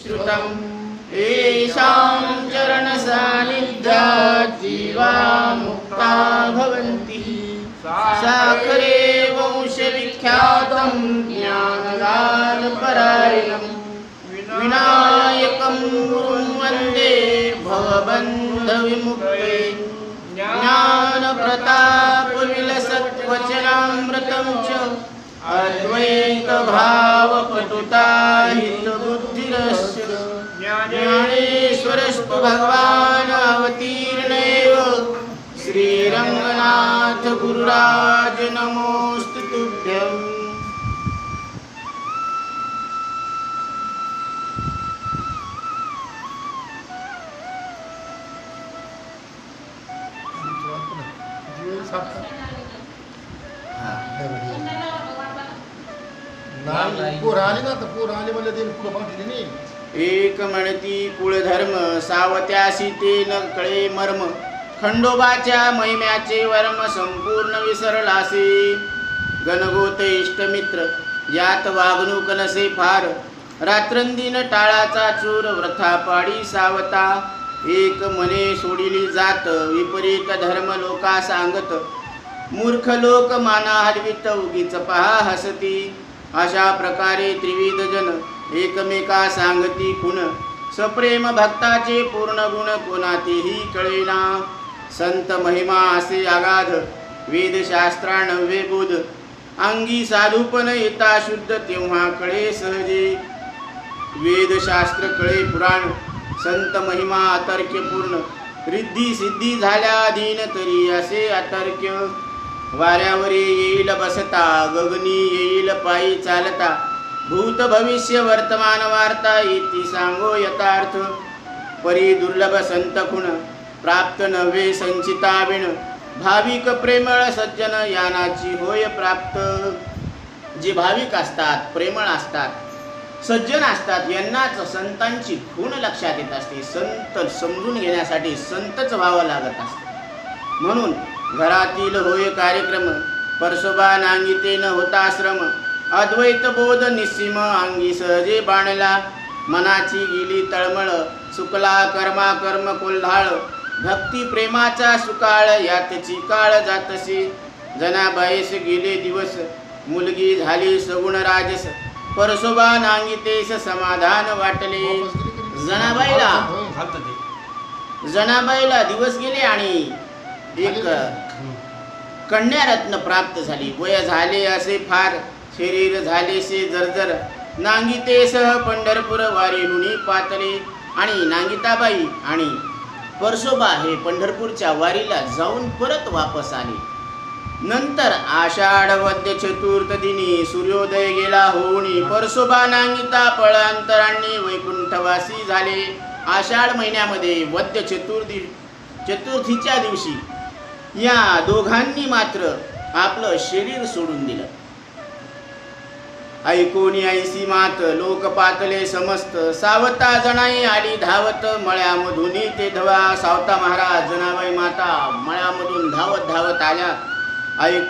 श्रुतं येषां चरणसान्निध्यात् जीवा मुक्ता भवन्ति। साखरे वंशविख्यातं ज्ञानदानपरायणं विनायकं गुरुं वन्दे भवबन्धविमुक्ते। ज्ञानप्रतापविलसत्वचनामृतं च अद्वैतभावपटुता हितबुद्धिरस्य ज्ञानेश्वरस्तु भगवान् अवतीर्णेव। श्रीरंगनाथ गुरुराज नमोस्तु तुभ्यम्। एक म्हणती कुळधर्म सावत्यासी ते न कळे मर्म। खंडोबाच्या महिम्याचे वर्म संपूर्ण विसरलासे। गणगोत इष्टमित्र यात वागणूक नसे फार। रात्रंदिन टाळाचा चूर व्रथा पाडी सावता। एक मने सोडिली जात विपरीत धर्म लोका सांगत। मूर्ख लोक माना हलवित उगीच पहा हसती। अशा प्रकारे त्रिविध जन एकमेका सांगती खुन। सप्रेम भक्ताचे पूर्ण गुण कोणातेही कळेना। संत महिमा असे अगाध वेदशास्त्रा नव्हे बोध। अंगी साधूपण येता शुद्ध तेव्हा कळे सहजे। वेदशास्त्र कळे पुराण संत महिमा अतर्क्य पूर्ण। रिद्धी सिद्धी झाल्या अधीन तरी असे अतर्क्य। वाऱ्यावर येईल बसता गगनी येईल पायी चालता। भूत भविष्य वर्तमान वार्ता येती सांगो यथार्थ। परी दुर्लभ संत खुण प्राप्त नव्हे संचिता विण। भाविक प्रेमळ सज्जन यानाची होय प्राप्त। जे भाविक असतात प्रेमळ असतात सज्जन असतात यांनाच संतांची खूण लक्षात येत असते। संत समजून घेण्यासाठी संतच व्हावं लागत असते। म्हणून घरातील होय कार्यक्रम परशोबा नांगिते न होता श्रम। अद्वैत बोध निस्सीम अंगी सहजे बाणला। मनाची गेली तळमळ सुकला कर्मा कर्म कोल्हाळ। भक्ती प्रेमाचा सुकाळ यातची काळ जातसे। जनाबाईस गेले दिवस मुलगी झाली सगुण राजस। परशोबा नांगितेस समाधान वाटले। जनाबाईला दिवस गेले आणि एक कन्यारत्न प्राप्त झाली। वय झाले असे फार शरीर झालेसे जर्जर। नांगितेसह पंढरपूर वारीहुनी पातले। आणि नांगिताबाई आणि परशोबा हे पंढरपूरच्या वारीला जाऊन परत वापस आले। नंतर आषाढ वद्य चतुर्थ दिनी सूर्योदय गेला होऊनी। परशोबा नांगिता पळांतरांनी वैकुंठवासी झाले। आषाढ महिन्यामध्ये वद्य चतुर्थीच्या दिवशी या दोघांनी मात्र आपलं शरीर सोडून दिलं। ऐकोनी ऐसी मात लोक पातले समस्त। सावता जनाई आली धावत मळ्यामधून ते धवा। सावता महाराज जनाबाई माता मळ्यामधून धावत धावत आल्या। ऐक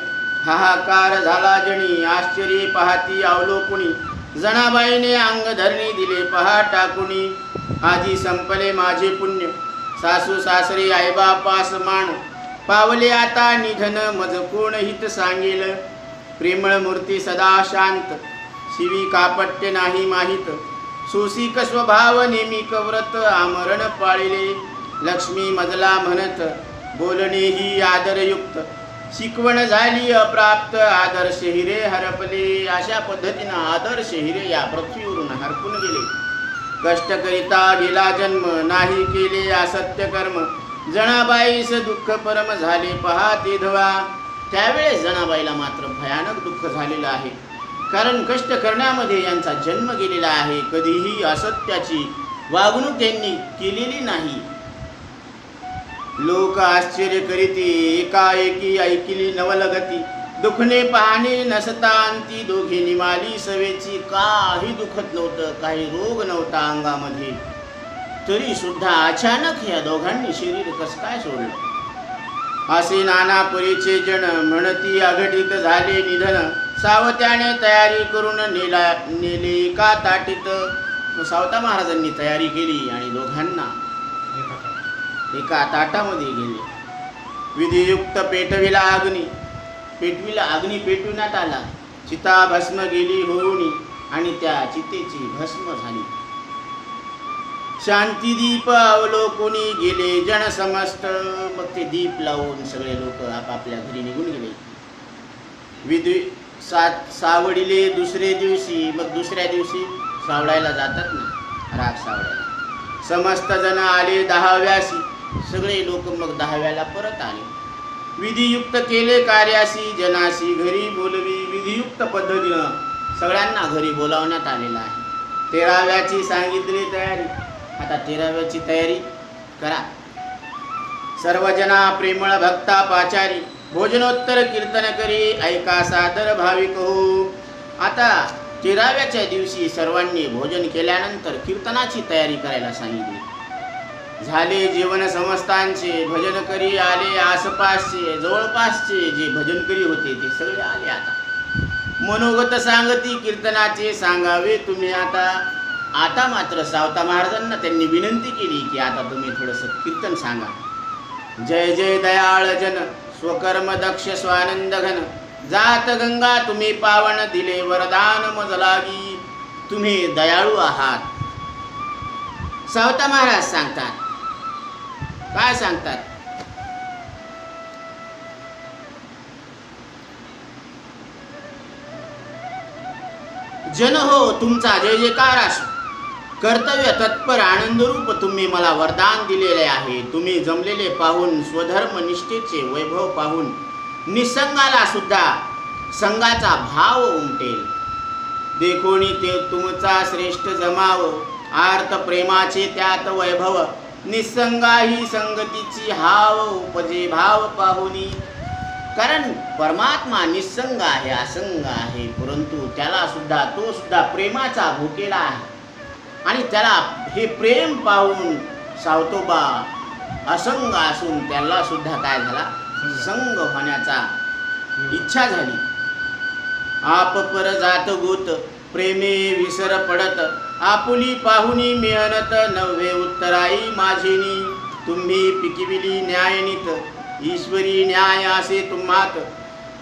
हाहाकार झाला जणी आश्चर्य पाहती अवलोकुणी। जनाबाईने अंग धरणी दिले पहा टाकुनी। आजी संपले माझे पुण्य सासू सासरे आईबापास मान। पावले आता निधन मज कोण हित सांगेल। प्रेमळ मूर्ती सदा शांत शिवी कापट्य नाही माहित। सोसिक स्वभाव नेमिक व्रत आमरण पाळिले। लक्ष्मी मजला म्हणत बोलणे ही आदरयुक्त। शिकवण झाली अप्राप्त आदर्श हिरे हरपले। अशा पद्धतीनं आदर्श हिरे या पृथ्वीवरून हरपून गेले। कष्ट करिता गेला जन्म नाही केले असत्य कर्म। जनाबाईस दुःख परम झाले पहा ते धवा। त्यावेळेस जनाबाईला मात्र भयानक दुःख झालेलं आहे। कारण कष्ट करण्यामध्ये यांचा जन्म गेलेला आहे। कधीही असत्याची वागणूक त्यांनी केलेली नाही। लोक आश्चर्य करीती एकाएकी ऐकिली नवलगती। दुखणे पाहणे नसता अंती दोघे निमाली सवेची। काही दुखत नव्हतं काही रोग नव्हता अंगामध्ये तरी सुद्धा अचानक या दोघांनी शरीर कस काय सोडलं। असे नाना परीचे जण म्हणती अघटित झाले निधन। सावत्याने तयारी करून नेले का ताटीत। मग सावता महाराजांनी तयारी केली आणि दोघांना एका ताटामध्ये गेले. विधियुक्त पेटविला अग्नी पेटविण्यात आला. चिता भस्म गेली होऊनी आणि त्या चितेची भस्म झाली. शांती दीप अवलोकोनी गेले जन समस्त. मग ते दीप लावून सगळे लोक आपापल्या घरी निघून गेले. विधी सावडिले दुसरे दिवशी. मग दुसऱ्या दिवशी सावडायला जातात ना, राग सावडायला. समस्त जण आले 10व्यासी. सगळे लोक मग 10व्याला परत आले. विधियुक्त केले कार्यासी जनासी घरी बोलवी. विधियुक्त पद्धतीनं सगळ्यांना घरी बोलावण्यात आलेलं आहे. 13व्याची सांगितली तयारी. आता 13व्याची तयारी करा. सर्वजना प्रेमळ भक्ता पाचारी भोजनोत्तर कीर्तन करी ऐका सादर भाविक हो. आता 13व्याच्या दिवशी सर्वांनी भोजन केल्यानंतर कीर्तनाची तयारी करायला सांगितली. झाले जीवन समस्तांचे भजन करी आले आसपासचे जवळपासचे जे भजनकरी होते ते सगळे आले. आता मनोगत सांगती कीर्तनाचे सांगावे तुम्ही. आता मात्र सावता महाराजांना त्यांनी विनंती केली की आता तुम्ही थोडंसं कीर्तन सांगा. जय जय दयाळ जन स्वकर्म दक्ष स्वानंद घन जात गंगा तुम्ही पावन दिले वरदान मज लागी. तुम्ही दयाळू आहात. सावता महाराज सांगतात. काय सांगतात? जन हो तुमचा जय जयकार असो. कर्तव्य तत्पर आनंदरूप तुम्ही मला वरदान दिलेले आहे. तुम्ही जमलेले पाहून स्वधर्म निष्ठेचे वैभव पाहून निसंगाला सुद्धा संगाचा भाव उमटेल. देखोनी ते तुमचा श्रेष्ठ जमाव आर्त प्रेमाचे त्यात वैभव. निसंगाही संगतीची हाव उपजे भाव पाहुनी. कारण परमात्मा निसंग आहे, असंग आहे, परंतु त्याला सुद्धा तो सुद्धा प्रेमाचा भुकेला आहे. आणि त्याला हे प्रेम पाहून सावतोबा असंग असून त्याला सुद्धा काय झाला, संग होण्याचा इच्छा झाली. आप पर जात गोत प्रेमे विसर पडत आपुली पाहुनी मेहनत नव्हे उत्तराई माझेनी. तुम्ही पिकविली न्यायनीत ईश्वरी न्याय असे तुम्हात.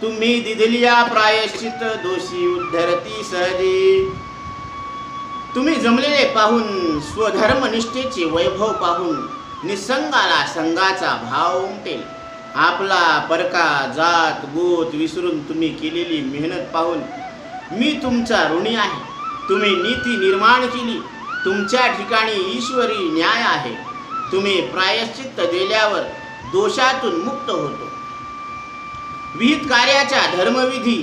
तुम्ही दिधलिया प्रायश्चित दोषी उद्धरती सहजी. तुम्ही जमलेले पाहून स्वधर्मनिष्ठेचे वैभव पाहून निसंगाला संगाचा भाव उमटेल. आपला परका जात गोत विसरून तुम्ही केलेली मेहनत पाहून मी तुमचा ऋणी आहे. तुम्ही नीती निर्माण केली. तुमच्या ठिकाणी ईश्वरी न्याय आहे. तुम्ही प्रायश्चित्त दिल्यावर दोषातून मुक्त होतो. विहित कार्याच्या धर्मविधी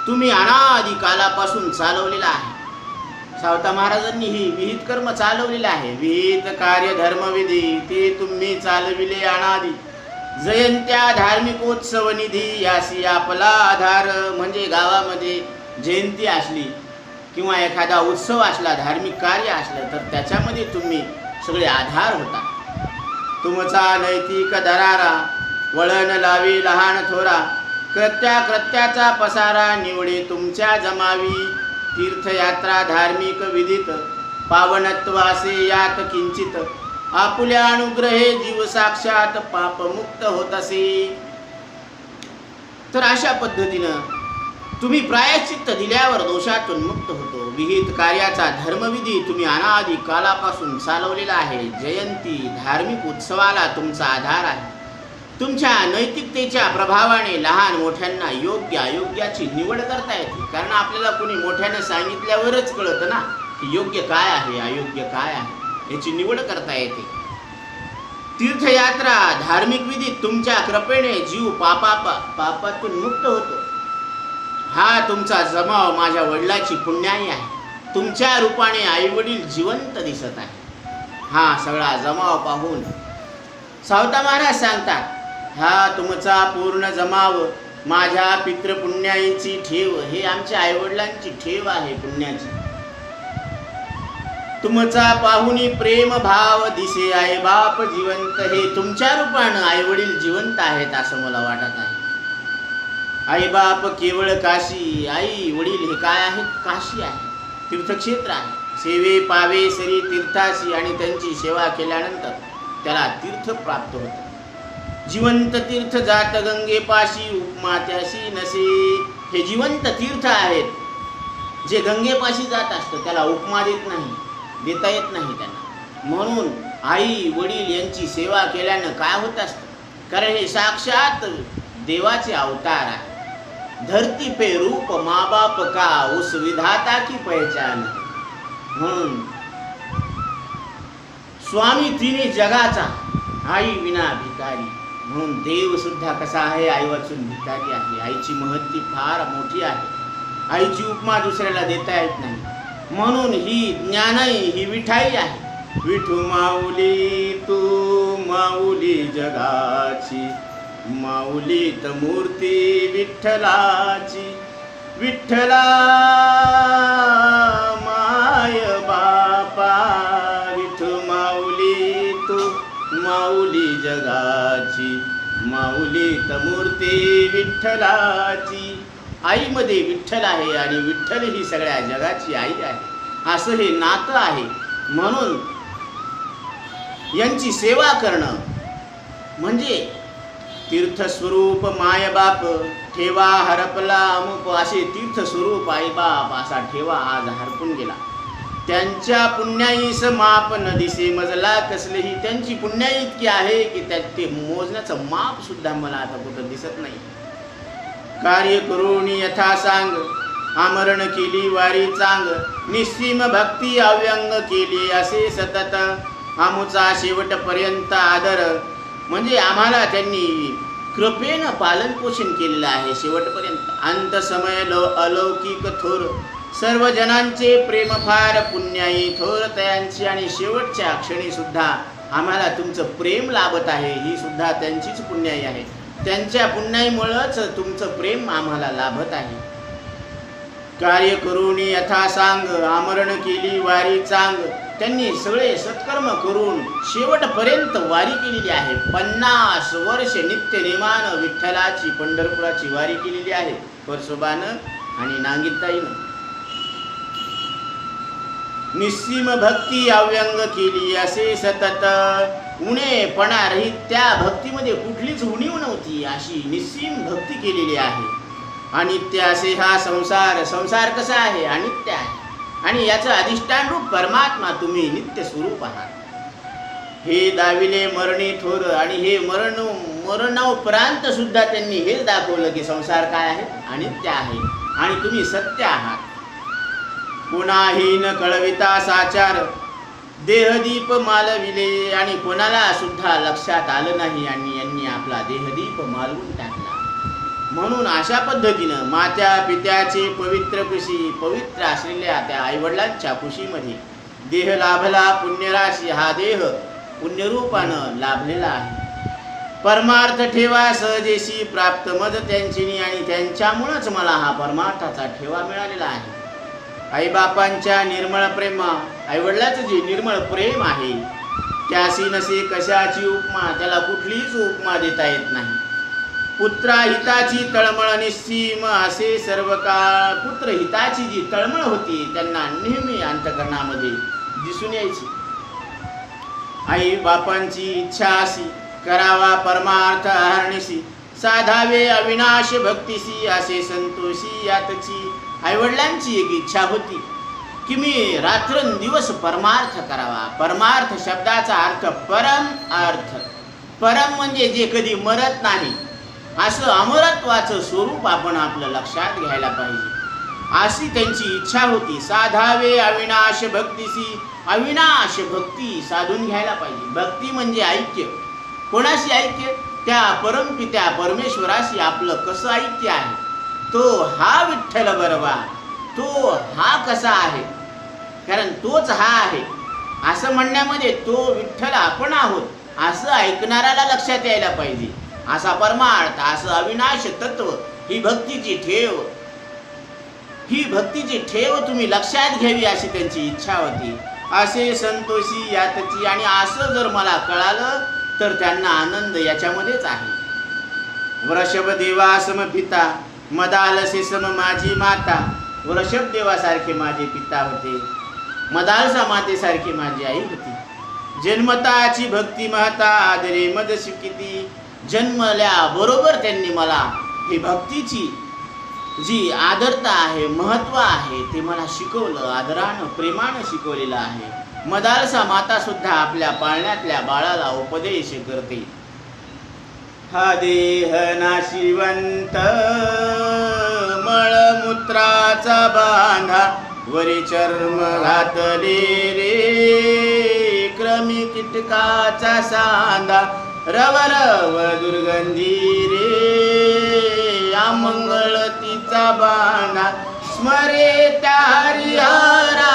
तुम्ही अनादी कालापासून चालवलेला आहे. सावता महाराजांनी ही विहित कर्म चालवलेलं आहे. विहित कार्य धर्मविधी ते तुम्ही चालविले अनादी. जयंत्या धार्मिकोत्सव निधी यासी आपला आधार. म्हणजे गावामध्ये जयंती असली किंवा एखादा उत्सव असला, धार्मिक कार्य असलं तर त्याच्यामध्ये तुम्ही सगळे आधार होता. तुमचा नैतिक दरारा वळण लावी लहान थोरा. कृत्याचा पसारा निवडे तुमच्या जमावी. तीर्थयात्रा धार्मिक विधीत पावनत्वासे यात किंचित. आपुल्या अनुग्रहे जीव साक्षात पापमुक्त होत असे. तर अशा पद्धतीनं तुम्ही प्रायश्चित्त दिल्यावर दोषातून मुक्त होतो. विहित कार्याचा धर्मविधी तुम्ही अनादी कालापासून चालवलेला आहे. जयंती धार्मिक उत्सवाला तुमचा आधार आहे. तुमच्या नैतिकतेच्या प्रभावाने लहान मोठ्यांना योग्य अयोग्याची निवड करता येते. कारण आपल्याला कोणी मोठ्याने सांगितल्यावरच कळतं ना की योग्य काय आहे अयोग्य काय आहे, याची निवड करता येते. तीर्थयात्रा धार्मिक विधी तुमच्या कृपेने जीव पापातून मुक्त होतो. हा तुमचा जमाव माझ्या वडिलाची पुण्याई आहे. तुमच्या रूपाने आईवडील जिवंत दिसत आहे. हा सगळा जमाव पाहून सावता महाराज सांगतात, हा तुमचा पूर्ण जमाव माझ्या पितृपुण्याईची ठेव. हे आमच्या आईवडिलांची ठेव आहे पुण्याची. तुमचा पाहुनी प्रेम भाव दिसे आई बाप जिवंत. हे तुमच्या रूपानं आईवडील जिवंत आहेत असं मला वाटत आहे. आई बाप केवळ काशी. आई वडील हे काय आहेत? काशी आहे. तीर्थक्षेत्र आहे. सेवे पावे सरी तीर्थासी, आणि त्यांची सेवा केल्यानंतर त्याला तीर्थ प्राप्त होतं. जिवंत तीर्थ जात गंगेपाशी, उपमा त्याशी नसे. हे जिवंत तीर्थ आहेत, जे गंगेपाशी जात असतं त्याला उपमा देता येत नाही त्यांना. म्हणून आई वडील यांची सेवा केल्यानं काय होत असतं, कारण हे साक्षात देवाचे अवतार आहे. धरती पे रूप माँ बाप का, उस विधाता की पहचान. म्हणून स्वामी तिने जगाचा, आई विना भिकारी. म्हणून देव सुद्धा कसा आहे, आई वाचून भिकारी आहे. आईची महत्ती फार मोठी आहे. आईची उपमा दुसऱ्याला देता येत नाही. म्हणून ही ज्ञानाई, ही विठाई आहे. विठू माऊली तू माऊली जगाची, माऊलीत मूर्ती विठ्ठलाची. विठ्ठला माय बापा, विठू माऊली तू माऊली जगाची, माऊलीत मूर्ती विठ्ठलाची. आईमध्ये विठ्ठल आहे आणि विठ्ठल ही सगळ्या जगाची आई आहे. असं हे नातं आहे. म्हणून यांची सेवा करणं म्हणजे तीर्थस्वरूप मायबाप ठेवा हरपला अमुक, असे तीर्थस्वरूप आईबाप असा ठेवा आज हरपून गेला. त्यांच्या पुण्याईस माप न दिसे मजला कसलेही. त्यांची पुण्याई इतकी आहे की त्यात ते मोजण्याचं माप सुद्धा मला आता कुठं दिसत नाही. कार्य करून यथा सांग, आमरण केली वारी चांग. निस्सीम भक्ती अव्यंग केली असे सतत, आमुचा शेवटपर्यंत आदर. म्हणजे आम्हाला त्यांनी कृपेनं पालन पोषण केलेलं आहे शेवटपर्यंत. अंत समय अलौकिक थोर, सर्व जनांचे प्रेम फार पुण्याई थोर तयांची. आणि शेवटच्या क्षणी सुद्धा आम्हाला तुमचं प्रेम लाभत आहे, ही सुद्धा त्यांचीच पुण्याई आहे. त्यांच्या पुण्याईमुळंच तुमचं प्रेम आम्हाला लाभत आहे. कार्य करून यथा सांग, आमरण केली वारी चांग. त्यांनी सगळे सत्कर्म करून शेवटपर्यंत वारी केलेली आहे. 50 वर्ष नित्य नेमानं विठ्ठलाची पंढरपुराची वारी केलेली आहे परशुबानं आणि नांगिताईनं. निस्सीम भक्ती अव्यंग केली असे सतत, उणेपणा रहित. त्या भक्तीमध्ये कुठलीच उणीव नव्हती, अशी निस्सीम भक्ती केलेली आहे. अनित्य असे हा संसार. संसार कसा आहे, अनित्य आहे. आणि याचं अधिष्ठान रूप परमात्मा तुम्ही नित्य स्वरूप आहात. हे दाविले मरणी थोर. आणि हे मरणाउपरांत सुद्धा त्यांनी हेच दाखवलं की संसार काय आहे, अनित्य आहे आणि तुम्ही सत्य आहात. कोणाही न कळविता साचार, देहदीप मालविले. आणि कोणाला सुद्धा लक्षात आलं नाही आणि यांनी आपला देहदीप मालवून टाकला. म्हणून अशा पद्धतीनं मात्या पित्याचे पवित्र कुशी, पवित्र असलेल्या त्या आईवडिलांच्या कुशीमध्ये देह लाभला पुण्यराशी. हा देह पुण्यरूपानं लाभलेला आहे. परमार्थ ठेवा सहजेशी प्राप्त मज त्यांची. आणि त्यांच्यामुळंच मला हा परमार्थाचा ठेवा मिळालेला आहे. आईबापांच्या निर्मळ प्रेमा, आईवडिलाचं जे निर्मळ प्रेम आहे त्याशी नसे कशाची उपमा. त्याला कुठलीच उपमा देता येत नाही. पुत्रहिताची तळमळ निस्सीम असे सर्व काळ. पुत्रहिताची जी तळमळ होती त्यांना नेहमी अंतःकरणामध्ये दिसून यायची. आई बापांची इच्छा अशी करावा परमार्थ हरणीसी. साधावे अविनाश भक्तीसी असे संतोषी यातची. आईवडिलांची एक इच्छा होती की मी रात्रंदिवस परमार्थ करावा. परमार्थ शब्दाचा अर्थ परम अर्थ. परम म्हणजे जे कधी मरत नाही, असं अमरत्वाचं स्वरूप आपण आपलं लक्षात घ्यायला पाहिजे, अशी त्यांची इच्छा होती. साधावे अविनाश भक्तीसी. अविनाश भक्ती साधून घ्यायला पाहिजे. भक्ती म्हणजे ऐक्य. कोणाशी ऐक्य? त्या परमपित्या परमेश्वराशी आपलं कसं ऐक्य आहे. तो हा विठ्ठल बरवा, तो हा कसा आहे, कारण तोच हा आहे असं म्हणण्यामध्ये तो विठ्ठल आपण आहोत असं ऐकणाऱ्याला लक्षात यायला पाहिजे. असा परमार्थ, असं अविनाश तत्व, ही भक्तीची ठेव, ही भक्तीची ठेव तुम्ही लक्षात घ्यावी अशी त्यांची इच्छा होती. असे संतोषी यातची. आणि असं जर मला कळालं तर त्यांना आनंद याच्यामध्येच आहे. वृषभ देवा सम पिता, मदालसे सम माझी माता. वृषभदेवासारखे माझे पिता होते, मदालसा मातेसारखी माझी आई होती. जन्मताची भक्ती महता आदरे मद शिकिती. जन्मल्या बरोबर त्यांनी मला ही भक्तीची जी आदरता आहे, महत्त्व आहे, ते मला शिकवलं. आदरानं प्रेमानं शिकवलेलं आहे. मदालसा माता सुद्धा आपल्या पाळण्यातल्या बाळाला उपदेश करते. हा देह नाशिवंत मळमूत्राचा बांधा, वरी चर्म घातले रे क्रमी कीटकाचा सांधा. रव रव दुर्गंधी रे अमंगळ तिचा बांधा. स्मरे त्या हरिहरा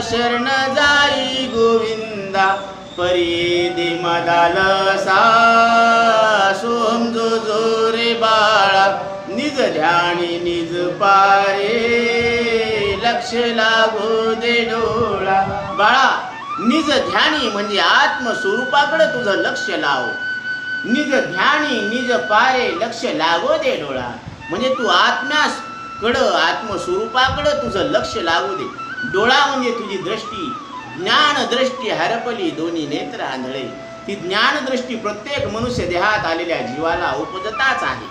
शरण जाई गोविंदा. परी दे मदालसा सोमजो जो रे बाळा. निज ध्यानी निज पारे लक्ष लागू दे डोळा. बाळा, निज ध्यानी म्हणजे आत्मस्वरूपाकडे तुझं लक्ष लाव. निज ध्यानी निज पारे लक्ष लागू दे डोळा म्हणजे तू आत्म्याकडं आत्मस्वरूपाकडं तुझं लक्ष लागू दे. डोळा म्हणजे तुझी दृष्टी. ज्ञान दृष्टी हरपली दोन्ही नेत्र आंधळे. ती ज्ञानदृष्टी प्रत्येक मनुष्य देहात आलेल्या जीवाला उपजताच आहे.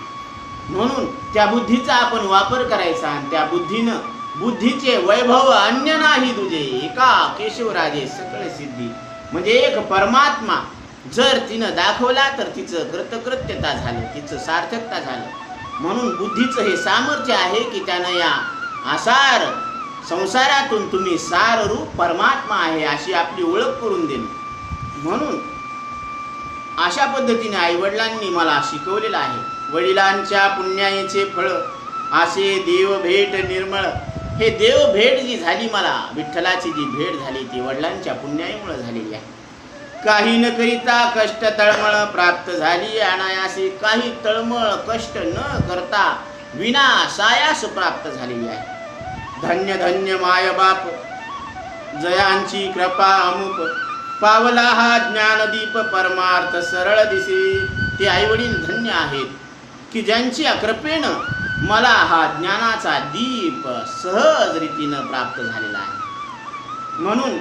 म्हणून त्या बुद्धीचा आपण वापर करायचा आणि त्या बुद्धीनं बुद्धीचे वैभव अन्य नाही तुझे. एका केशवराजे सकळ सिद्धी म्हणजे एक परमात्मा जर तिनं दाखवला तर तिचं कृतकृत्यता झालं, तिचं सार्थकता झालं. म्हणून बुद्धीचं हे सामर्थ्य आहे की त्यानं या आसार संसारातून तुम्ही साररूप परमात्मा आहे अशी आपली ओळख करून देणं. म्हणून अशा पद्धतीने आईवडिलांनी मला शिकवलेलं आहे. वडिलांच्या पुण्याईचे फळ असे देव भेट निर्मळ. हे देव भेट जी झाली मला, विठ्ठलाची जी भेट झाली ती वडिलांच्या पुण्याईमुळे झालेली आहे. काही न करिता कष्ट तळमळ प्राप्त झाली अनायासे. काही तळमळ कष्ट न करता विनासायास प्राप्त झालेली आहे. धन्य धन्य माय बाप जयांची कृपा अमुक. पावला हा ज्ञानदीप परमार्थ सरळ दिसे. ते आईवडील धन्य आहेत की ज्यांच्या कृपेनं मला हा ज्ञानाचा दीप सहज रीतीनं प्राप्त झालेला आहे. म्हणून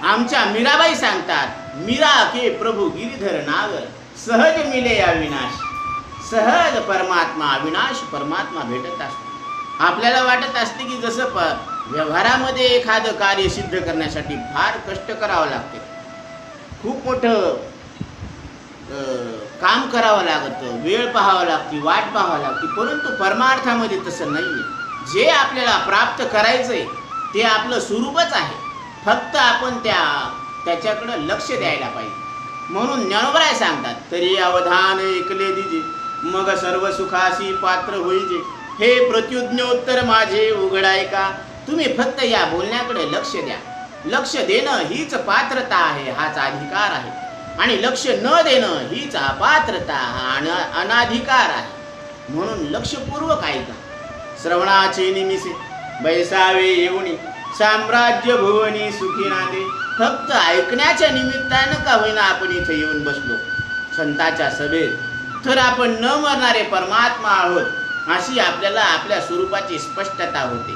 आमच्या मीराबाई सांगतात, मीरा के प्रभू गिरीधर नागर सहज मिले अविनाश. सहज परमात्मा अविनाश परमात्मा भेटत असतो. आपल्याला वाटत असते की जसं व्यवहारामध्ये एखादं कार्य सिद्ध करण्यासाठी फार कष्ट करावं लागते, खूप मोठं काम करावं लागतं, वेळ पाहावं लागते, वाट पाहावं लागते. परंतु परमार्थामध्ये तसं नाही आहे. जे आपल्याला प्राप्त करायचंय ते आपलं स्वरूपच आहे. फक्त आपण त्याच्याकडं लक्ष द्यायला पाहिजे. म्हणून ज्ञानोबराय सांगतात, तरी अवधान ऐकले दिजे मग सर्व सुखासी पात्र होईजे. हे प्रत्युज्ञोत्तर माझे उघडाय का. तुम्ही फक्त या बोलण्याकडे लक्ष द्या. लक्ष देणं हीच पात्रता आहे, हाच अधिकार आहे. आणि लक्ष न देणं हीच अपात्रता आणि अनाधिकार आहे. म्हणून लक्षपूर्वक ऐका. श्रवणाचे निमिसे बैसावे येऊनी साम्राज्य भुवनी सुखी नांदे. फक्त ऐकण्याच्या निमित्तानं का होईना आपण इथे येऊन बसलो संतांच्या सभेत, तर आपण न मरणारे परमात्मा आहोत अशी आपल्याला आपल्या स्वरूपाची स्पष्टता होते.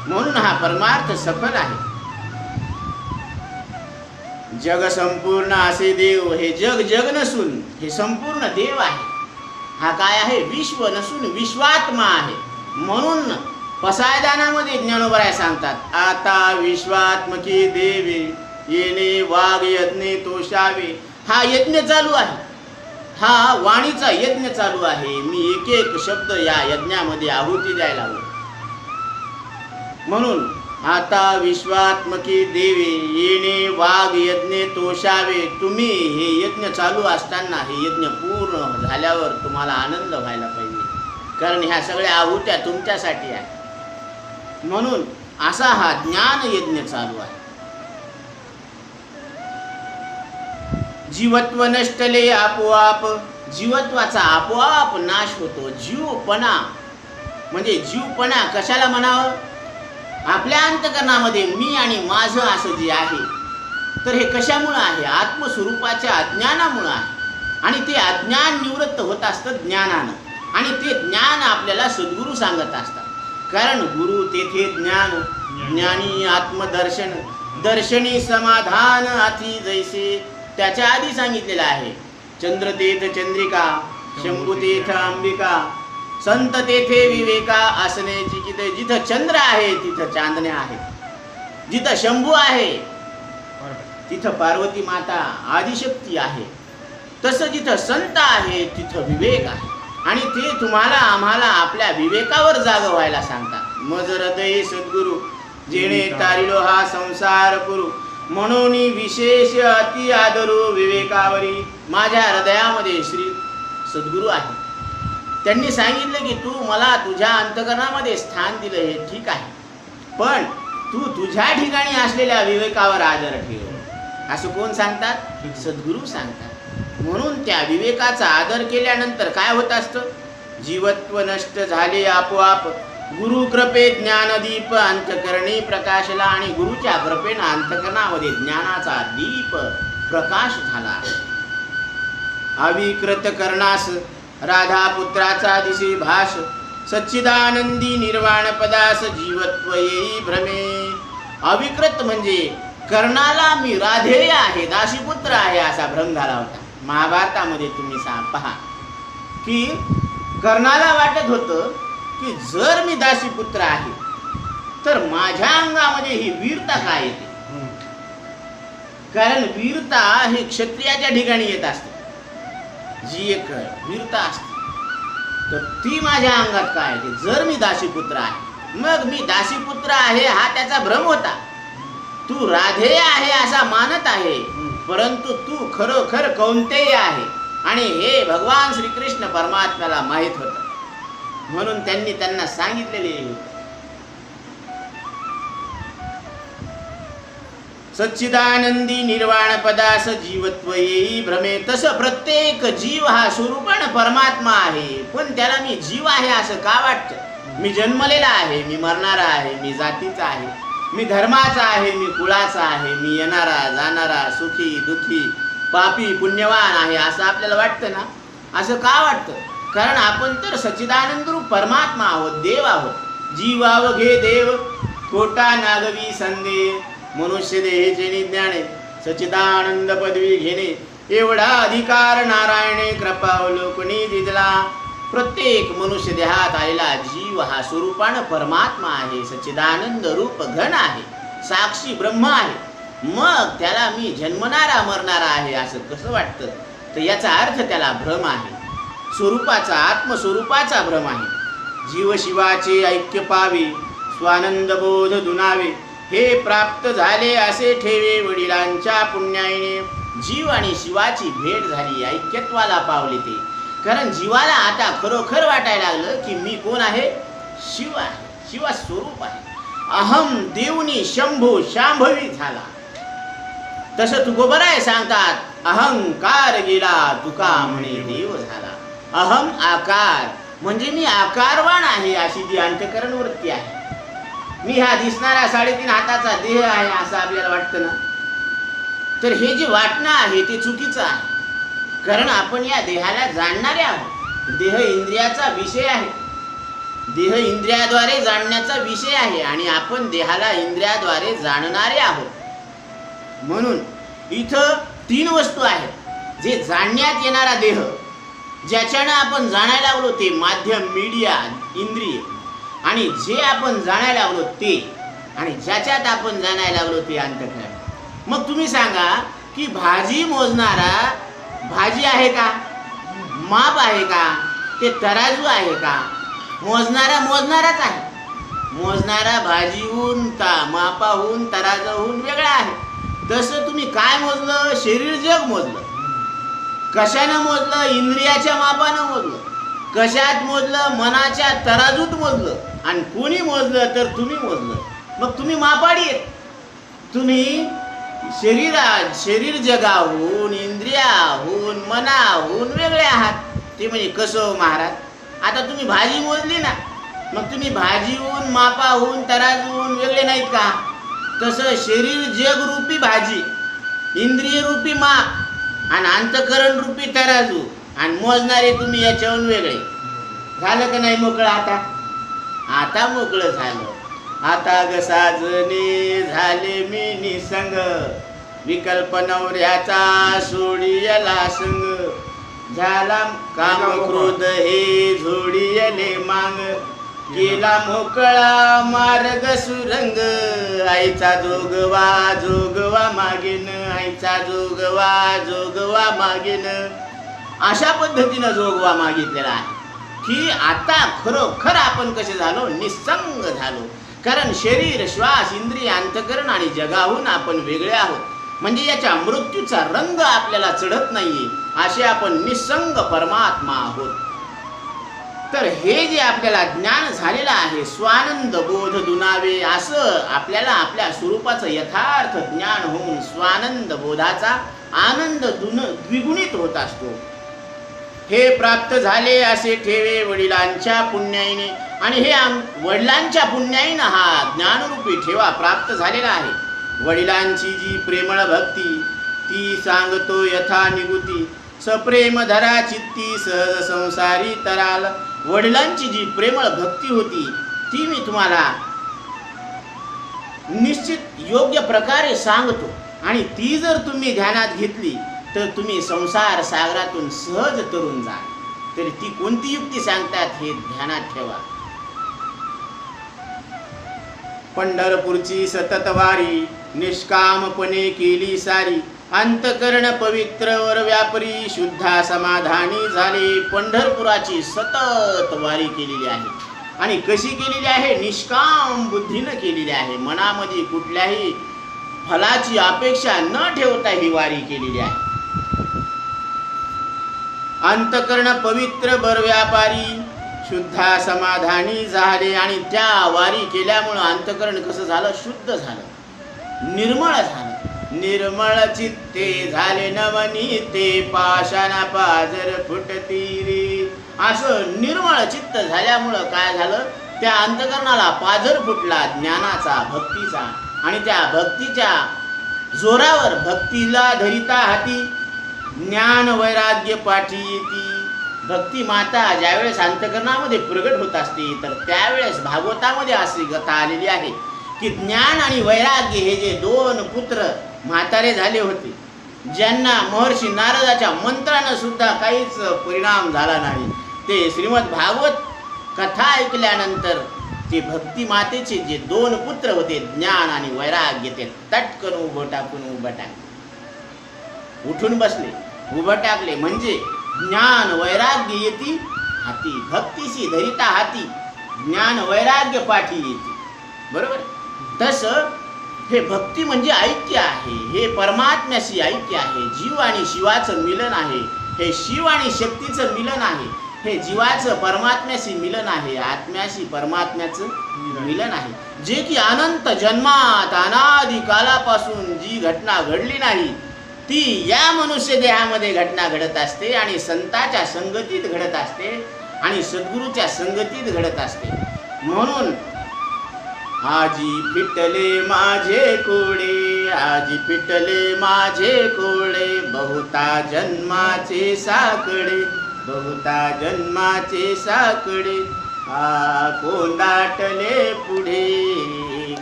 म्हणून हा परमार्थ सफल आहे. जग संपूर्ण असे देव. हे जग जग नसून हे संपूर्ण देव आहे. हा काय आहे, विश्व नसून विश्वात्मा आहे. म्हणून पसायदानामध्ये ज्ञानोबराय सांगतात, आता विश्वात्मकी देवे येणे वाघ यज्ञे तोषावे. हा यज्ञ चालू आहे, हा वाणीचा यज्ञ चालू आहे. मी एक एक शब्द या यज्ञामध्ये आहुती द्यायला लागलो. म्हणून आता विश्वात्मकी देवे येणे वाघ यज्ञे तोषावे. तुम्ही हे यज्ञ चालू असताना हे यज्ञ पूर्ण झाल्यावर तुम्हाला आनंद व्हायला पाहिजे, कारण ह्या सगळ्या आहुत्या तुमच्यासाठी आहे. म्हणून असा हा ज्ञान यज्ञ चालू आहे. जीवत्व नष्टले आपोआप. जीवत्वाचा आपोआप नाश होतो. जीवपणा म्हणजे जीवपणा कशाला म्हणावं, आपल्या अंतकरणामध्ये मी आणि माझं असं जे आहे, तर हे कशामुळं आहे, आत्मस्वरूपाच्या अज्ञानामुळं आहे. आणि ते अज्ञान निवृत्त होत असतं ज्ञानानं. आणि ते ज्ञान आपल्याला सद्गुरू सांगत असतात. कारण गुरु तेथे ज्ञान, ज्ञानी आत्मदर्शन, दर्शनी समाधान अति जैसे. त्याच्या आधी सांगितलेलं आहे. चंद्र तेथ चंद्रिका, शंभू तेथ अंबिका, संत तेथे विवेका असण्याची. जिथं चंद्र आहे तिथं चांदण्या आहेत, जिथं शंभू आहे तिथं पार्वती माता आदिशक्ती आहे. तसं जिथं संत आहे तिथं विवेक आहे. आणि ते तुम्हाला आम्हाला आपल्या विवेकावर जाग व्हायला सांगतात. मज हृदय सद्गुरु जेणे तारिलो हा संसार पुरू, म्हणून विशेष अति आदरू विवेकावरी. माझ्या हृदयामध्ये श्री सद्गुरू आहे. त्यांनी सांगितलं की तू मला तुझ्या अंतकरणामध्ये स्थान दिलं हे ठीक आहे, पण तू तुझ्या ठिकाणी असलेल्या विवेकावर आदर ठेव. असं कोण सांगतात? सद्गुरू सांगतात. म्हणून त्या विवेकाचा आदर केल्यानंतर काय होत असतं? जीवत्व नष्ट झाले आपोआप. गुरु कृपे ज्ञानदीप अंतकरणी प्रकाशला. आणि गुरुच्या कृपेनं अंतकरणामध्ये ज्ञानाचा दीप प्रकाश झाला. अविकृत करणास राधा पुत्राचा दिसे भास, सच्चिदानंदी निर्वाण पदास जीवत्व येई भ्रमे. अविकृत म्हणजे कर्णाला मी राधेय आहे, दासीपुत्र आहे असा भ्रम झाला होता. महाभारतामध्ये तुम्ही पहा की कर्णाला वाटत होतं की जर मी दासीपुत्र आहे तर माझ्या अंगामध्ये ही वीरता काय येते. कारण वीरता हे क्षत्रियाच्या ठिकाणी येत असते. जी एक वीरता असते तर ती माझ्या अंगात काय येते जर मी दासीपुत्र आहे. मग मी दासीपुत्र आहे हा त्याचा भ्रम होता. तू राधेय आहे असा मानत आहे, परंतु तू खरोखर कौंतेय आहे. आणि हे भगवान श्रीकृष्ण परमात्म्याला माहीत होतं. म्हणून त्यांनी त्यांना सांगितलेले सच्चिदानंदी निर्वाण पदास जीवत्व येई भ्रमे. तसं प्रत्येक जीव हा स्वरूपानं परमात्मा आहे, पण त्याला मी जीव आहे असं का वाटतं? मी जन्मलेला आहे, मी मरणारा आहे, मी जातीचा आहे, मी धर्माचा आहे, मी कुळाचा आहे, मी येणारा जाणारा, सुखी दुःखी, पापी पुण्यवान आहे असं आपल्याला वाटतं ना. असं का वाटतं? कारण आपण तर सच्चिदानंद रूप परमात्मा आहोत, देव आहोत. जीवाव घे देव खोटा नागवी संदेह, मनुष्य देहेचे निज्ञाने सच्चिदानंद पदवी घेणे, एवढा अधिकार नारायणे कृपावलोकनी दिला. प्रत्येक मनुष्य देहात आलेला जीव हा स्वरूपानं परमात्मा आहे, सच्चिदानंद रूप घन आहे, साक्षी ब्रह्म आहे. मग त्याला मी जन्मणारा मरणारा आहे असं कसं वाटतं? तर याचा अर्थ त्याला भ्रम आहे, स्वरूपाचा आत्मस्वरूपाचा भ्रम आहे. जीव शिवाचे ऐक्य पावे, स्वानंद बोध दुनावे, हे प्राप्त झाले असे ठेवे वडिलांच्या पुण्याईने. जीव आणि शिवाची भेट झाली, ऐक्यत्वाला पावले ते. कारण जीवाला आता खरोखर वाटायला लागलं की मी कोण आहे? शिव आहे, शिवा स्वरूप आहे. अहम देवनी शंभू शांभवी झाला. तसं तुकोबराय सांगतात, अहंकार गेला तुका म्हणे देव झाला. अहम आकार म्हणजे मी आकारवान आहे अशी जी अंतकरण वृत्ती आहे. मी हा दिसणारा 3.5 हाताचा देह आहे असं आपल्याला वाटतं ना. तर हे जे वाटणं आहे ते चुकीचं आहे. कारण आपण या देहाला जाणणारे आहोत. देह इंद्रियाचा विषय आहे, देह इंद्रियाद्वारे जाणण्याचा विषय आहे आणि आपण देहाला इंद्रियाद्वारे जाणणारे आहोत. म्हणून इथं 3 वस्तू आहेत. जे जाणण्यात येणारा देह, ज्याच्यानं आपण जाणायला लागलो ते माध्यम मीडिया इंद्रिय, आणि जे आपण जाणायला लागलो ते, आणि ज्याच्यात आपण जाणायला लागलो ते अंतःकरण. मग तुम्ही सांगा की भाजी मोजणारा भाजी आहे का? माप आहे का? ते तराजू आहे का? मोजणारा मोजणाराच आहे. मोजणारा भाजीहून मापाहून तराजूहून वेगळा आहे. तसं तुम्ही काय मोजलं? शरीर जग मोजलं. कशानं मोजलं? इंद्रियाच्या मापानं मोजलं. कशात मोजलं? मनाच्या तराजूत मोजलं. आणि कोणी मोजलं तर तुम्ही मोजलं. मग तुम्ही मापाडी आहेत. तुम्ही शरीर जगाहून, इंद्रियाहून, मनाहून वेगळे आहात. ते म्हणजे कसं महाराज? आता तुम्ही भाजी मोजली ना, मग तुम्ही भाजीहून, मापाहून, तराजूहून वेगळे नाहीत का? तसं शरीर जग रूपी भाजी, इंद्रिय रूपी माप आणि अंतकरण रूपी तराजू आणि मोजणारे तुम्ही याच्याहून वेगळे. झालं का नाही मोकळं आता? आता मोकळं झालं. आता ग साजने झाले मी निसंग, विकल्प नवऱ्याचा सोडियला संग, झाला काम क्रोध हे झोडियले मांग, गेला मोकळा मार्ग सुरंग, आईचा जोगवा जोगवा मागेन, आईचा जोगवा जोगवा मागेन. अशा पद्धतीनं जोगवा मागितलेला आहे की आता खरोखर आपण कसे झालो, निसंग झालो. कारण शरीर, श्वास, इंद्रिय, अंतकरण आणि जगाहून आपण वेगळे आहोत. म्हणजे याच्या मृत्यूचा रंग आपल्याला चढत नाहीये, असे आपण निसंग परमात्मा आहोत. तर हे जे आपल्याला ज्ञान झालेलं आहे, स्वानंद बोध दुनावे, असं आपल्याला आपल्या स्वरूपाचं यथार्थ ज्ञान होऊन स्वानंद बोधाचा आनंद द्विगुणित होत असतो. हे प्राप्त झाले असे ठेवे वडिलांच्या पुण्याईने, आणि हे वडिलांच्या पुण्याईनं हा ज्ञानरूपी ठेवा प्राप्त झालेला आहे. वडिलांची जी प्रेमळ भक्ती ती सांगतो यथा निगुती, सप्रेम धरा चित्ती सहज संसारी तराल. वडिलांची जी प्रेमळ भक्ती होती ती मी तुम्हाला निश्चित योग्य प्रकारे सांगतो, आणि ती जर तुम्ही ध्यानात घेतली तर तुम्ही संसार सागरातून सहज तरून जा. तरी ती कोणती युक्ती सांगतात हे ध्यानात ठेवा. पंढरपूरची सतत वारी निष्कामपणे केली सारी, अंतकरण पवित्र वर व्यापरी शुद्धा समाधानी झाले. पंढरपुराची सतत वारी केलेली आहे, आणि कशी केलेली आहे, निष्काम बुद्धीनं केलेली आहे. मनामध्ये कुठल्याही फलाची अपेक्षा न ठेवता ही वारी केलेली आहे. अंतकरण पवित्र बर व्यापारी शुद्धा समाधानी झाले, आणि त्या वारी केल्यामुळं अंतकरण कसं झालं, शुद्ध झालं, निर्मळ झालं. निर्मळ चित्ते झाले नवनीते, पाषाणा पाजर फुटती रे. असं निर्मळ चित्त झाल्यामुळं काय झालं, त्या अंतकरणाला पाजर फुटला ज्ञानाचा, भक्तीचा, आणि त्या भक्तीच्या जोरावर भक्तीला धरिता हाती ज्ञान वैराग्य पाठी येती. भक्ती माता ज्यावेळेस अंतकरणामध्ये प्रगट होत असते तर त्यावेळेस भागवतामध्ये अशी कथा आलेली आहे की ज्ञान आणि वैराग्य हे जे दोन पुत्र म्हातारे झाले होते, ज्यांना महर्षी नारदाच्या मंत्रानं सुद्धा काहीच परिणाम झाला नाही, ते श्रीमद भागवत कथा ऐकल्यानंतर ते भक्ती मातेचे जे दोन पुत्र होते ज्ञान आणि वैराग्य, ते तटकन उभं टाकून उठून बसले, उभं टाकले. म्हणजे ज्ञान वैराग्य येती हाती, भक्तीशी धरिता हाती ज्ञान वैराग्य पाठी येते. बरोबर. तसं हे भक्ती म्हणजे ऐक्य आहे, हे परमात्म्याशी ऐक्य आहे, जीव आणि शिवाचं मिलन आहे, हे शिव आणि शक्तीचं मिलन आहे, हे जीवाचं परमात्म्याशी मिलन आहे, आत्म्याशी परमात्म्याचं मिलन आहे. जे की अनंत जन्मात अनादी कालापासून जी घटना घडली नाही ती या मनुष्य देहामध्ये घटना घडत असते, आणि संताच्या संगतीत घडत असते, आणि सद्गुरूच्या संगतीत घडत असते. म्हणून आजी फिटले माझे कोडे, आजी फिटले माझे कोडे, बहुता जन्माचे साकडे, बहुता जन्माचे साकडे. कोंदाटले पुढे,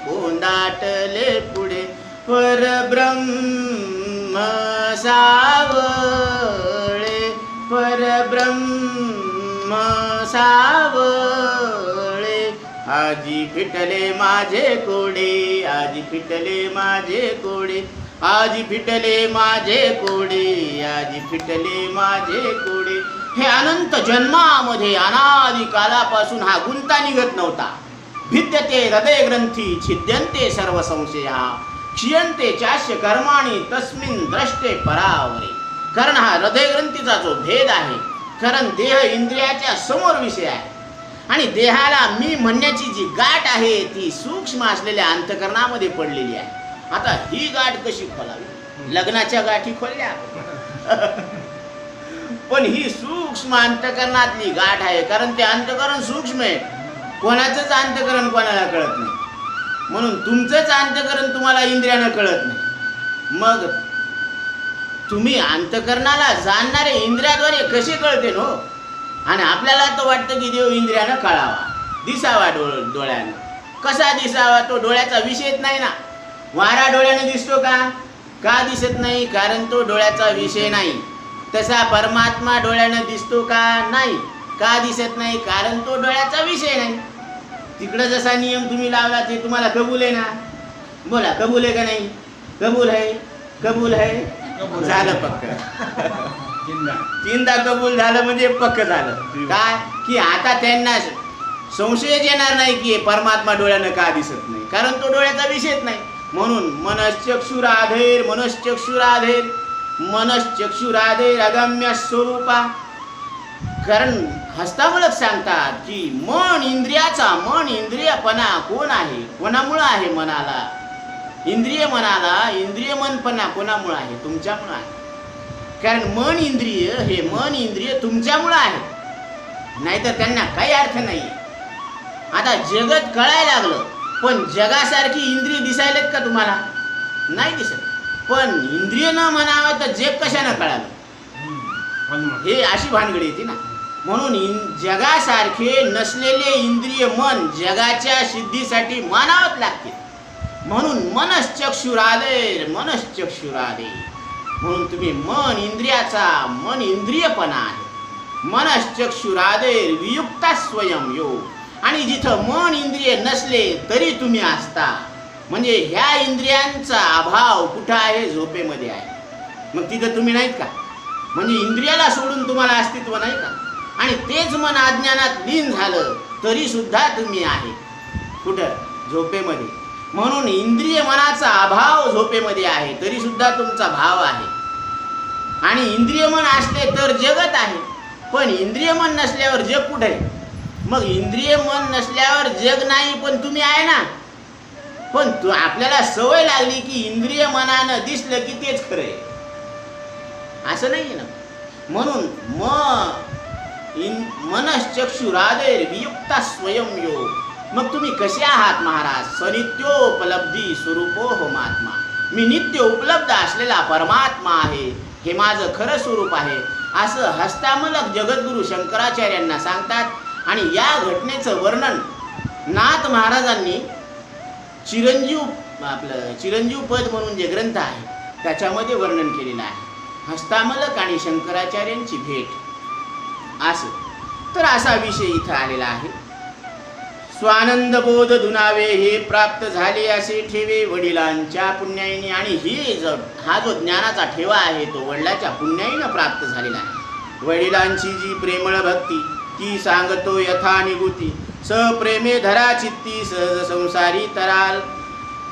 कोंदाटले पुढे, परब्रह्म सावळे, परब्रह्म सावळे. आजी फिटले माझे कोडे, आजी फिटले माझे कोडे, आजी फिटले माझे कोडे, आजी फिटले माझे कोडे. हे अनंत जन्मामध्ये अनादी कालापासून हा गुंता निघत नव्हता. भिद्यते हृदय ग्रंथी छिद्यन्ते सर्व संशया, क्षीयन्ते चास्य कर्माणि तस्मिन् द्रष्टे परावरे. कारण हा हृदय ग्रंथीचा जो भेद आहे, कारण देह इंद्रियाच्या समोर विषय आहे, आणि देहाला मी म्हणण्याची जी गाठ आहे ती सूक्ष्म असलेल्या अंतकरणामध्ये पडलेली आहे. आता ही गाठ कशी खोलावी? लग्नाच्या गाठी खोलल्या पण ही सूक्ष्म अंतकरणातली गाठ आहे, कारण ते अंतकरण सूक्ष्म आहे. कोणाचंच अंतकरण कोणाला कळत नाही, म्हणून तुमचंच अंतकरण तुम्हाला इंद्रियानं कळत नाही. मग तुम्ही अंतकरणाला जाणणारे इंद्रियाद्वारे कसे कळते नो? आणि आपल्याला तर वाटतं की देव इंद्रियानं कळावा, दिसावा डोळ्यानं. कसा दिसावा? तो डोळ्याचा विषयच नाही ना. वारा डोळ्याने दिसतो का? का दिसत नाही? कारण तो डोळ्याचा विषय नाही. तसा परमात्मा डोळ्याने दिसतो का? नाही. का दिसत नाही? कारण तो डोळ्याचा विषय नाही. तिकडं जसा नियम तुम्ही लावला ते तुम्हाला कबूल आहे ना? बोला, कबूल आहे का नाही? कबूल आहे, कबूल आहे. झालं पक्क. तीनदा कबूल झालं म्हणजे पक्क झालं. काय की आता त्यांना संशयच येणार नाही की परमात्मा डोळ्यानं का दिसत नाही, कारण तो डोळ्याचा विषयच नाही. म्हणून मनश्चक्षुराधेर मनश्चक्षुराधेर मनश्चक्षुराधेर अगम्य स्वरूपा. कारण हस्तामूलक सांगतात की मन इंद्रियपणा कोण आहे? कोणामुळं आहे मनाला? मनाला इंद्रिय मनपणा कोणामुळं आहे? तुमच्यामुळं आहे. कारण मन इंद्रिय तुमच्यामुळं आहे, नाहीतर त्यांना काही अर्थ नाही. आता जगत कळायला लागलं, पण जगासारखी इंद्रिय दिसायलेत का तुम्हाला? नाही दिसत. पण इंद्रिय न म्हणावं तर जग कशानं कळालं? हे अशी भानगडी येते ना. म्हणून जगासारखे नसलेले इंद्रिय मन जगाच्या सिद्धीसाठी मानावंच लागते. म्हणून मनश्चक्षुराधेर म्हणून तुम्ही मन इंद्रियपणा आहे. मनश्चक्षुराधेर वियुक्ता स्वयं योग. आणि जिथं मन इंद्रिय नसले तरी तुम्ही असता, म्हणजे ह्या इंद्रियांचा अभाव कुठं आहे? झोपेमध्ये आहे. मग तिथं तुम्ही नाहीत का? म्हणजे इंद्रियाला सोडून तुम्हाला अस्तित्व नाही का? आणि तेच मन अज्ञानात लीन झालं तरी सुद्धा तुम्ही आहे. कुठं? झोपेमध्ये. म्हणून इंद्रिय मनाचा अभाव झोपेमध्ये आहे तरी सुद्धा तुमचा भाव आहे. आणि इंद्रिय मन असले तर जगत आहे, पण इंद्रिय मन नसल्यावर जग कुठे आहे? मग इंद्रिय मन नसल्यावर जग नाही, पण तुम्ही आहे ना. पण आपल्याला सवय लागली की इंद्रिय मनानं दिसलं की तेच खरं आहे, असं नाही ना. म्हणून मनश्चक्षुराधेर वियुक्ता स्वयं योग. मग तुम्ही कसे आहात महाराज? सनित्योपलब्धी स्वरूपो हो महात्मा. मी नित्य उपलब्ध असलेला परमात्मा आहे, हे माझं खरं स्वरूप आहे, असं हस्तामलक जगद्गुरु शंकराचार्यांना सांगतात. आणि या घटनेचं वर्णन नाथ महाराजांनी चिरंजीव पद म्हणून जे ग्रंथ आहे त्याच्यामध्ये वर्णन केलेलं आहे. हस्तामलक आणि शंकराचार्यांची भेट असं. तर असा विषय इथं आलेला आहे. स्वानंद बोध धुनावे हे प्राप्त झाले असे ठेवे वडिलांच्या पुण्याईने. आणि हा जो ज्ञानाचा ठेवा आहे तो वडिलांच्या पुण्याईनं प्राप्त झालेला आहे. वडिलांची जी प्रेमळ भक्ती ती सांगतो यथा निगुती. सप्रेमे धरा चित्ती सहज संसारी तराल.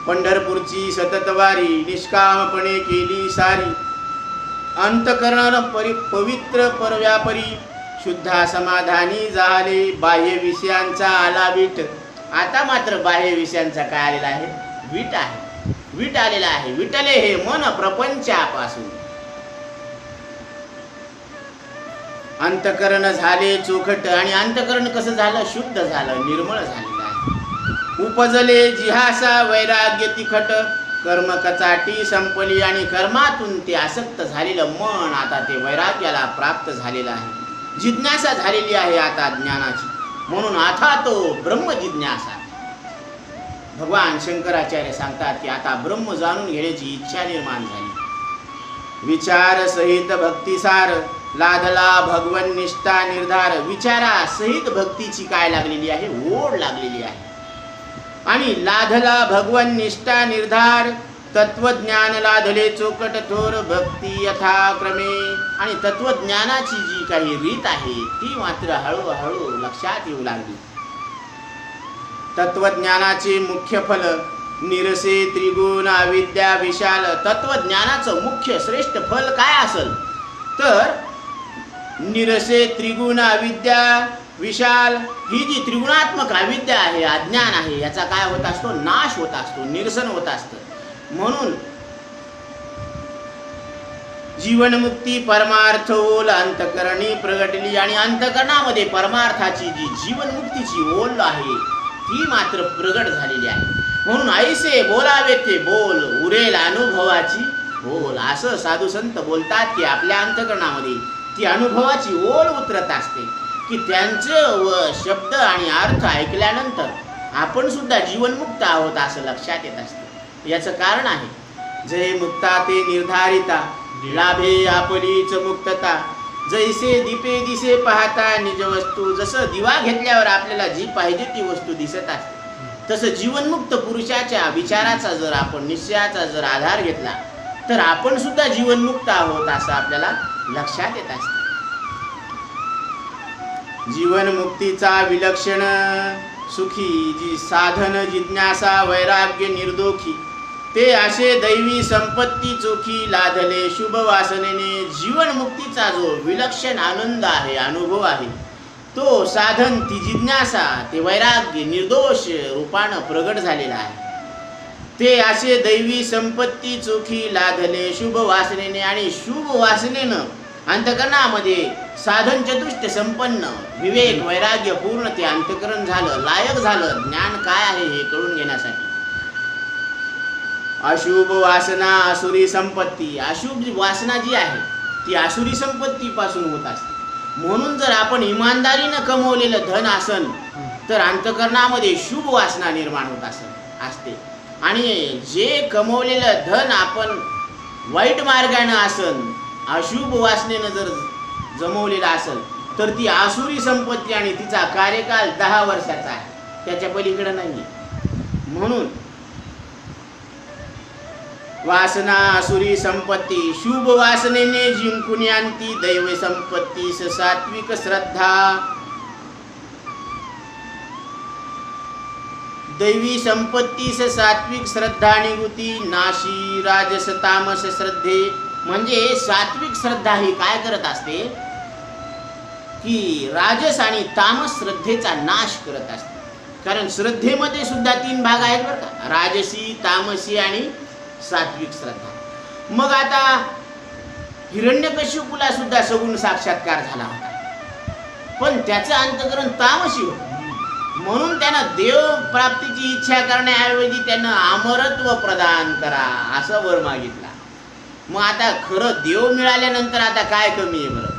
पंढरपूरची सतत वारी निष्कामपणे केली सारी. अंतकरण पवित्र परव्यापरी शुद्धा समाधानी झाले. बाह्य विषयांचा आला वीट. आता मात्र बाह्य विषयांचा काय आलेला आहे? वीट आहे. वीट आलेला आहे. विटले हे मन प्रपंचापासून. अंतकरण झाले चोखट. आणि अंतकरण कसं झालं? शुद्ध झालं, निर्मळ झालेलं आहे. उपजले जिहासा वैराग्य तिखट. कर्म कचाटी संपली. आणि कर्मातून ते आसक्त झालेलं मन आता ते वैराग्याला प्राप्त झालेलं आहे. जिज्ञासा झालेली आहे आता ज्ञानाची. म्हणून आता तो ब्रह्म जिज्ञासा. भगवान शंकराचार्य सांगतात की आता ब्रह्म जाणून घेण्याची इच्छा निर्माण झाली. विचार सहित भक्तिसार लादला भगवन निष्ठा निर्धार. विचारा सहित भक्तीची काय लागलेली आहे? ओढ लागलेली आहे. आणि लादला भगवन निष्ठा निर्धार. तत्वज्ञान लादले चोकट थोर भक्ती यथाक्रमे. आणि तत्वज्ञानाची जी काही रीत आहे ती मात्र हळूहळू लक्षात येऊ लागली. तत्वज्ञानाचे मुख्य फल निरसे त्रिगुण अविद्या विशाल. तत्वज्ञानाचं मुख्य श्रेष्ठ फल काय असेल तर निरसे त्रिगुण अविद्या विशाल. ही जी त्रिगुणात्मक अविद्या आहे, अज्ञान आहे, याचा काय होत असतो? नाश होत असतो, निरसन होत असतं. म्हणून जीवनमुक्ती परमार्थ ओल अंतकरणी प्रगटली. आणि अंतकरणामध्ये परमार्थाची जी जीवनमुक्तीची ओल आहे ती मात्र प्रगट झालेली आहे. म्हणून ऐसे बोलावे ते बोल उरेल अनुभवाची ओल. असं साधू संत बोलतात की आपल्या अंतकरणामध्ये ती अनुभवाची ओल उतरत असते. की त्यांचं शब्द आणि अर्थ ऐकल्यानंतर आपण सुद्धा जीवनमुक्त आहोत असं लक्षात येत असतं. याचं कारण आहे, जय मुक्ता ते निर्धारिता, लाभे आपलीच मुक्तता, जैसे दीपे दिसे पाहता निज वस्तू. जसं दिवा घेतल्यावर आपल्याला जी पाहिजे ती वस्तू दिसत असते, तसं जीवनमुक्त पुरुषाच्या विचाराचा जर आपण, निश्चयाचा जर आधार घेतला तर आपण सुद्धा जीवनमुक्त आहोत असं आपल्याला लक्षात येत असतं. जीवनमुक्तीचा विलक्षण सुखी, जी साधन जिज्ञासा वैराग्य निर्दोखी, ते असे दैवी संपत्ती चोखी, लाधले शुभ वासनेने. जीवनमुक्तीचा जो विलक्षण आनंद आहे, अनुभव आहे, तो साधन, ती जिज्ञासा, ते वैराग्य निर्दोष रूपानं प्रगट झालेला आहे. ते असे दैवी संपत्ती चोखी, लाधले शुभ वासनेने. आणि शुभ वासनेनं अंतकरणामध्ये साधन चतुष्ट संपन्न, विवेक वैराग्य पूर्ण ते अंतकरण झालं, लायक झालं ज्ञान काय आहे हे कळून घेण्यासाठी. अशुभ वासना आसुरी संपत्ती. अशुभ वासना जी आहे ती आसुरी संपत्तीपासून होत असते. म्हणून जर आपण इमानदारीनं कमवलेलं धन असन तर अंतकरणामध्ये शुभ वासना निर्माण होत असते. आणि जे कमवलेलं धन आपण वाईट मार्गानं असन, अशुभ वासनेनं जर जमवलेलं असेल तर ती आसुरी संपत्ती आणि तिचा कार्यकाल 10 वर्षाचा आहे, त्याच्या पलीकडे नाही. म्हणून वासना आसुरी संपत्ती, शुभ वासनेने जिंकून आणती दैव संपत्ती, सात्विक श्रद्धा. दैवी संपत्तीस सात्विक श्रद्धा निगुती, नाशी राजस तामस श्रद्धे. म्हणजे सात्विक श्रद्धा ही काय करत असते की राजस आणि तामस श्रद्धेचा नाश करत असते. कारण श्रद्धेमध्ये सुद्धा 3 भाग आहेत बरं का, राजसी, तामसी आणि सात्विक श्रद्धा. मग आता हिरण्यकश्यपूला सुद्धा सगुण साक्षात्कार झाला होता, पण त्याचं अंतकरण तामसी होतं. म्हणून त्यानं देव प्राप्तीची इच्छा करण्याऐवजी त्यानं अमरत्व प्रदान करा असं वर मागितला. मग आता खरं देव मिळाल्यानंतर आता काय कमी आहे बरं,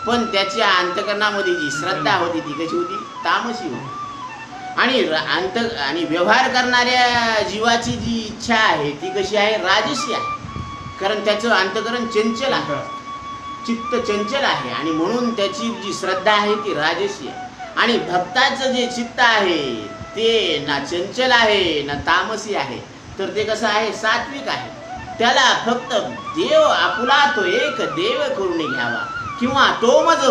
पण त्याच्या अंतकरणामध्ये जी श्रद्धा होती ती कशी होती, तामसी होती. आणि व्यवहार करणाऱ्या जीवाची जी इच्छा आहे ती कशी आहे, राजसी आहे. कारण त्याचं अंतकरण चंचल आहे, चित्त चंचल आहे, आणि म्हणून त्याची जी श्रद्धा आहे ती राजसी आहे. आणि भक्ताचं जे चित्त आहे ते ना चंचल आहे ना तामसी आहे, तर ते कसं आहे, सात्विक आहे. त्याला फक्त देव आपुला तो एक देव करून घ्यावा, किंवा तोमज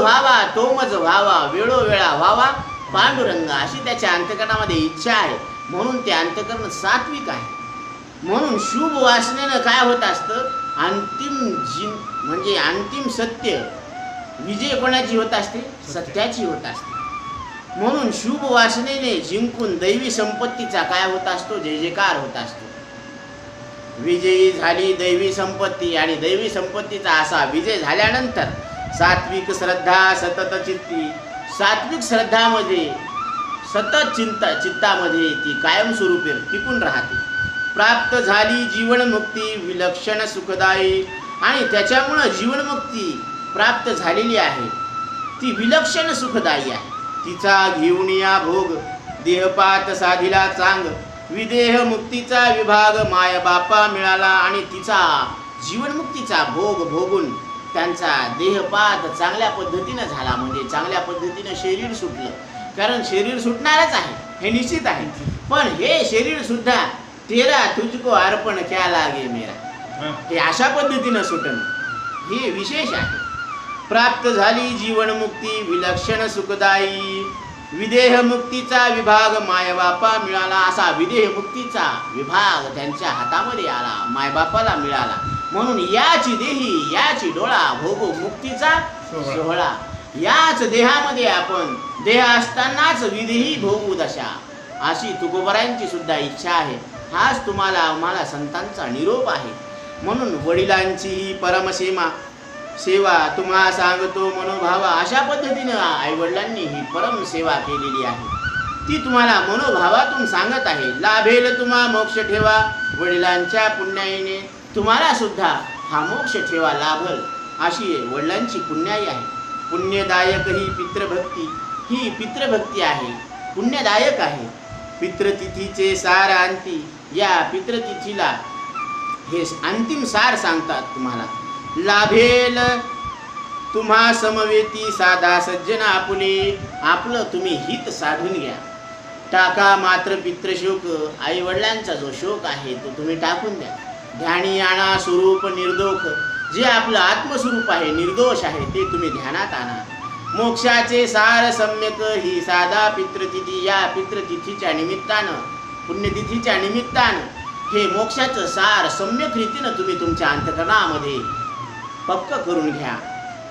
व्हावा वेळोवेळा व्हावा पांडुरंग, अशी त्याच्या अंतकरणामध्ये इच्छा आहे. म्हणून ते अंतकरण सात्विक आहे. म्हणून शुभ वासनेनं काय होत असतं, म्हणजे अंतिम सत्य विजय कोणाची होत असते, सत्याची होत असते. म्हणून शुभ वासनेने जिंकून दैवी संपत्तीचा काय होत असतो, जय जयकार होत असतो. विजयी झाली दैवी संपत्ती, आणि दैवी संपत्तीचा असा विजय झाल्यानंतर सात्विक श्रद्धा सतत चित्ती. सात्विक श्रद्धामध्ये सतत चित्तामध्ये ती कायमस्वरूपी टिकून राहते. प्राप्त झाली जीवनमुक्ती विलक्षण सुखदायी. आणि त्याच्यामुळं जीवनमुक्ती प्राप्त झालेली आहे ती विलक्षण सुखदायी आहे. तिचा घेऊन या भोग देहपात साधिला चांग, विदेह मुक्तीचा विभाग माय बापा मिळाला. आणि तिचा जीवनमुक्तीचा भोग भोगून त्यांचा देहपात चांगल्या पद्धतीनं झाला, म्हणजे चांगल्या पद्धतीनं शरीर सुटलं. कारण शरीर सुटणारच आहे हे निश्चित आहे, पण हे शरीर सुद्धा तेरा तुझको अर्पण क्या लागे मेरा, हे अशा पद्धतीनं सुटणं हे विशेष आहे. प्राप्त झाली जीवनमुक्ती विलक्षण सुखदायी. विदेह मुक्तीचा विभाग मायबापा मिळाला. असा विदेह मुक्तीचा विभाग त्यांच्या हातामध्ये आला, मायबापाला मिळाला. म्हणून याची देही याची डोळा भोगो मुक्तीचा सोहळा. याच देहामध्ये आपण देह असतानाच विदेही भोगू दशा, अशी तुकोबरायांची सुद्धा इच्छा आहे. हाच तुम्हाला आम्हाला संतांचा निरोप आहे. म्हणून वडिलांची ही सेवा तुम्हा सांगतो मनोभावा. अशा पद्धतीनं आईवडिलांनी ही परम सेवा केलेली आहे, ती तुम्हाला मनोभावातून सांगत आहे. लाभेल तुम्हा मोक्ष ठेवा, वडिलांच्या पुण्याईने तुम्हाला सुद्धा हा मोक्ष ठेवा लाभल, अशी वडिलांची पुण्याई आहे. पुण्यदायक ही पितृभक्ती, ही पितृभक्ती आहे, पुण्यदायक आहे. पितृतिथीचे सार अंती, या पितृतिथीला हे अंतिम सार सांगतात तुम्हाला. लाभेल तुम्हा समवेती साधा सज्जन आपुले, आपलं तुम्ही हित साधून घ्या. टाका मात्र पितृशोक, आई वडिलांचा जो शोक आहे तो तुम्ही टाकून द्या. ध्यानी आणा स्वरूप निर्दोष, जे आपलं आत्मस्वरूप आहे, निर्दोष आहे, ते तुम्ही ध्यानात आणा. मोक्षाचे सार सम्यक ही साधा पितृतिथी, या पितृतिथीच्या निमित्तानं, पुण्यतिथीच्या निमित्तानं हे मोक्षाचं सार सम्यक रीतीनं तुम्ही तुमच्या अंतकरणामध्ये पक्क करून घ्या.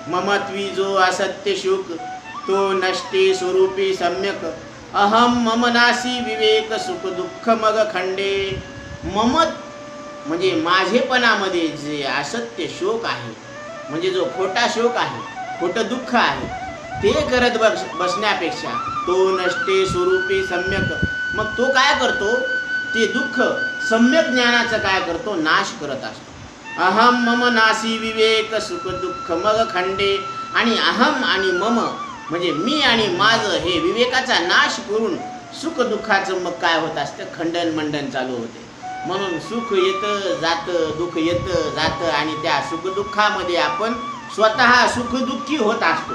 ममत्वी जो असत्य शोक, तो नष्टे स्वरूपी सम्यक. अहम मम नासी विवेक सुख दुःख मग खंडे. ममत म्हणजे माझेपणामध्ये जे असत्य शोक आहे, म्हणजे जो खोटा शोक आहे, खोटं दुःख आहे, ते करत बसण्यापेक्षा तो नष्टे स्वरूपी सम्यक, मग तो काय करतो, ते दुःख सम्यक ज्ञानाचं काय करतो, नाश करत असतो. अहम मम नासी विवेक सुख दुःख मग खंडे. आणि अहम आणि मम म्हणजे मी आणि माझं हे विवेकाचा नाश करून सुख दुःखाचं मग काय होत असतं, खंडन मंडन चालू होते. म्हणून सुख येतं जातं, दुःख येतं जातं, आणि त्या सुखदुःखामध्ये आपण स्वतः सुखदुःखी होत असतो.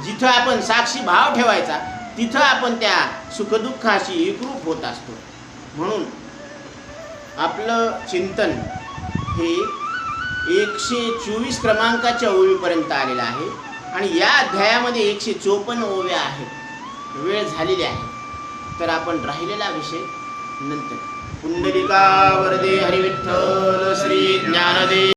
जिथं आपण साक्षी भाव ठेवायचा तिथं आपण त्या सुखदुःखाशी एकरूप होत असतो. म्हणून आपलं चिंतन हे 124 क्रमांकाच्या ओळीपर्यंत आलेलं आहे, आणि या अध्यायामध्ये 154 ओव्या आहेत. वेळ झालेली आहे, तर आपण राहिलेला विषय नंतर. पुंडलिका वरदे हरिविठ्ठल श्री ज्ञानदेव.